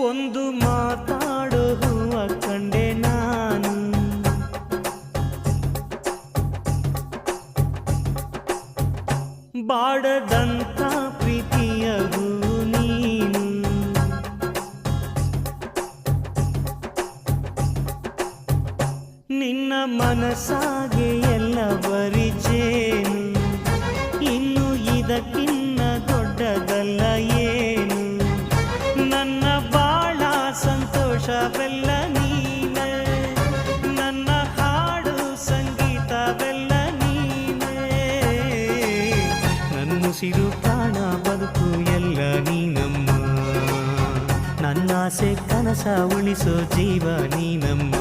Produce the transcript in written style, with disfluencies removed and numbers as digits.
ಒಂದು ಮಾತಾಡೋ ಹೂವ ಕಂಡೆ ನಾನು, ಬಾಡದಂಥ ಪ್ರೀತಿಯ ಹೂ ನೀನು. ನಿನ್ನ ಮನಸ್ಸಾಗೆ ಎಲ್ಲ ಬರಿಜೇನು, ಇನ್ನು ಇದಕ್ಕಿನ್ನ ದೊಡ್ಡದಲ್ಲ ಏನು. ನನ್ನ ಬಾಳ ಸಂತೋಷವೆಲ್ಲ ನೀನೇ, ನನ್ನ ಹಾಡು ಸಂಗೀತವೆಲ್ಲ ನೀನೇ. ನನ್ನುಸಿರು ಪ್ರಾಣ ಬದುಕು ಎಲ್ಲ ನೀನಮ್ಮ, ನನ್ನಾಸೆ ಕನಸ ಉಳಿಸೋ ಜೀವ ನೀನಮ್ಮ.